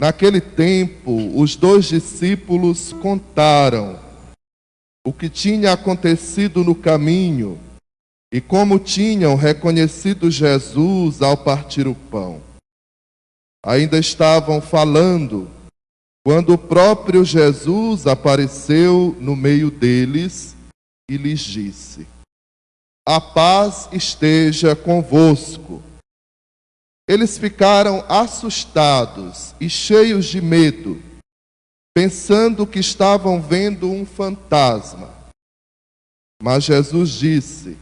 Naquele tempo, os 2 discípulos contaram o que tinha acontecido no caminho e como tinham reconhecido Jesus ao partir o pão. Ainda estavam falando quando o próprio Jesus apareceu no meio deles e lhes disse: "A paz esteja convosco." Eles ficaram assustados e cheios de medo, pensando que estavam vendo um fantasma. Mas Jesus disse: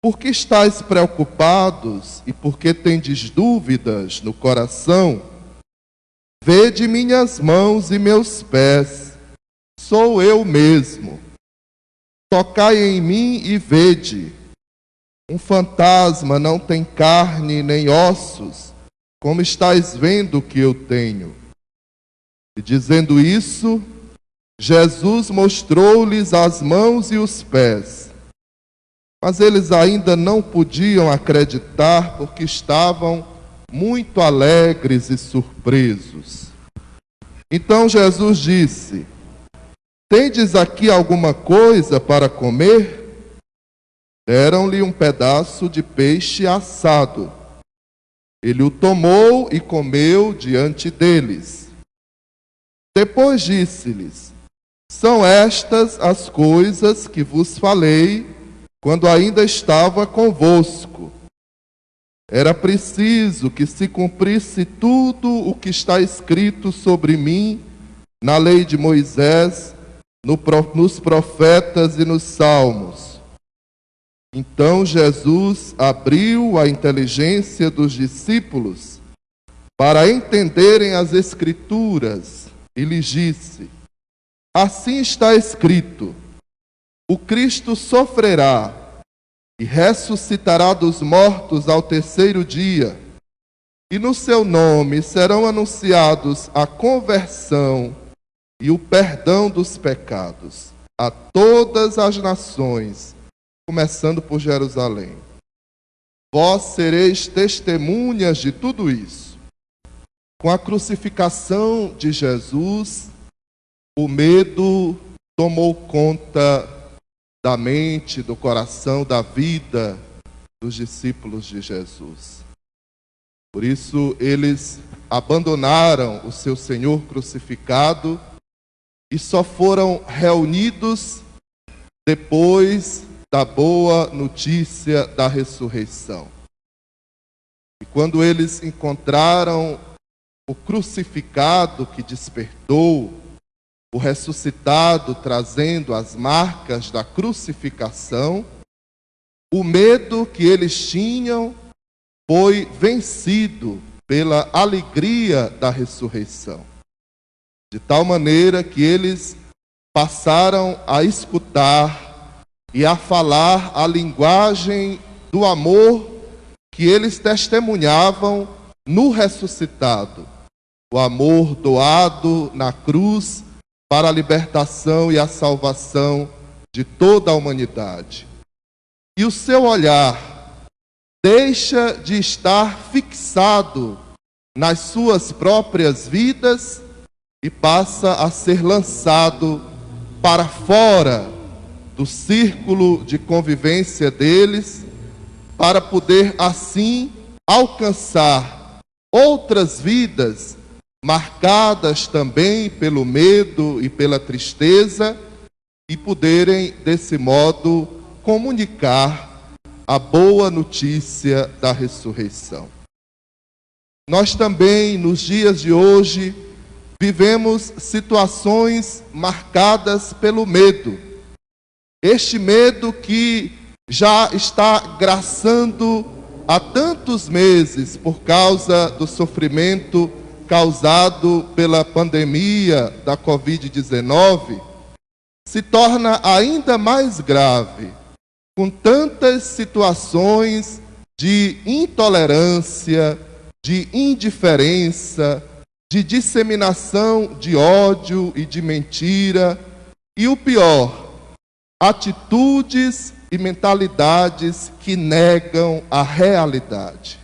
"Por que estáis preocupados e por que tendes dúvidas no coração? Vede minhas mãos e meus pés, sou eu mesmo. Tocai em mim e vede. Um fantasma não tem carne nem ossos, como estáis vendo que eu tenho." E dizendo isso, Jesus mostrou-lhes as mãos e os pés. Mas eles ainda não podiam acreditar porque estavam muito alegres e surpresos. Então Jesus disse: "Tendes aqui alguma coisa para comer?" Deram-lhe um pedaço de peixe assado. Ele o tomou e comeu diante deles. Depois disse-lhes: "São estas as coisas que vos falei quando ainda estava convosco. Era preciso que se cumprisse tudo o que está escrito sobre mim na lei de Moisés, nos profetas e nos salmos." Então Jesus abriu a inteligência dos discípulos para entenderem as Escrituras e lhes disse: "Assim está escrito: o Cristo sofrerá e ressuscitará dos mortos ao terceiro dia, e no seu nome serão anunciados a conversão e o perdão dos pecados a todas as nações, começando por Jerusalém. Vós sereis testemunhas de tudo isso." Com a crucificação de Jesus, o medo tomou conta da mente, do coração, da vida dos discípulos de Jesus. Por isso, eles abandonaram o seu Senhor crucificado e só foram reunidos depois da boa notícia da ressurreição. E quando eles encontraram o crucificado que despertou, o ressuscitado trazendo as marcas da crucificação, o medo que eles tinham foi vencido pela alegria da ressurreição. De tal maneira que eles passaram a escutar e a falar a linguagem do amor que eles testemunhavam no ressuscitado. O amor doado na cruz para a libertação e a salvação de toda a humanidade. E o seu olhar deixa de estar fixado nas suas próprias vidas e passa a ser lançado para fora do círculo de convivência deles, para poder assim alcançar outras vidas marcadas também pelo medo e pela tristeza e poderem desse modo comunicar a boa notícia da ressurreição. Nós também, nos dias de hoje, vivemos situações marcadas pelo medo. Este medo que já está graçando há tantos meses por causa do sofrimento causado pela pandemia da Covid-19, se torna ainda mais grave, com tantas situações de intolerância, de indiferença, de disseminação de ódio e de mentira, e o pior, atitudes e mentalidades que negam a realidade.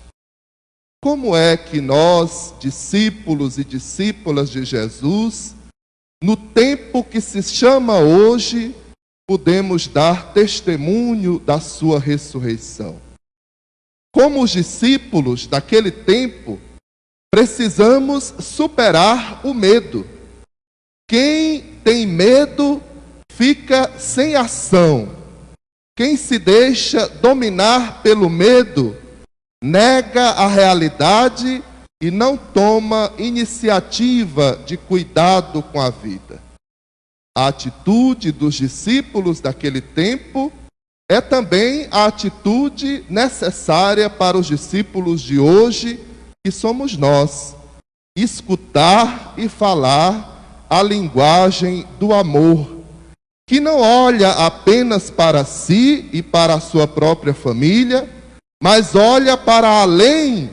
como é que nós, discípulos e discípulas de Jesus, no tempo que se chama hoje, podemos dar testemunho da sua ressurreição. Como os discípulos daquele tempo, precisamos superar o medo. Quem tem medo fica sem ação. Quem se deixa dominar pelo medo nega a realidade e não toma iniciativa de cuidado com a vida. A atitude dos discípulos daquele tempo é também a atitude necessária para os discípulos de hoje, que somos nós. Escutar e falar a linguagem do amor, que não olha apenas para si e para a sua própria família, mas olha para além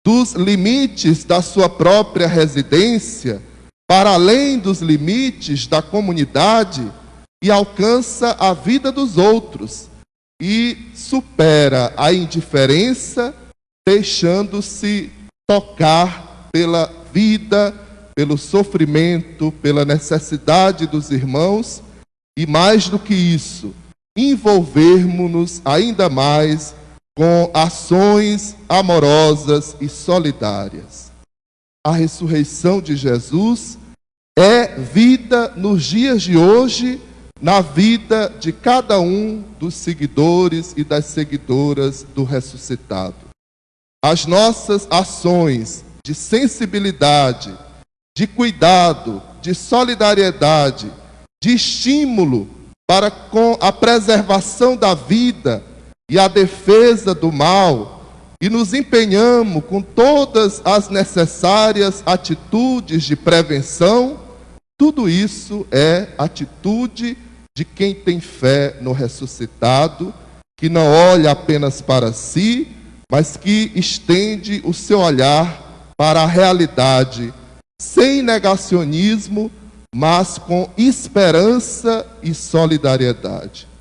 dos limites da sua própria residência, para além dos limites da comunidade e alcança a vida dos outros e supera a indiferença, deixando-se tocar pela vida, pelo sofrimento, pela necessidade dos irmãos e, mais do que isso, envolvermos-nos ainda mais com ações amorosas e solidárias. A ressurreição de Jesus é vida nos dias de hoje, na vida de cada um dos seguidores e das seguidoras do ressuscitado. As nossas ações de sensibilidade, de cuidado, de solidariedade, de estímulo para com a preservação da vida e a defesa do mal, e nos empenhamos com todas as necessárias atitudes de prevenção, tudo isso é atitude de quem tem fé no ressuscitado, que não olha apenas para si, mas que estende o seu olhar para a realidade, sem negacionismo, mas com esperança e solidariedade.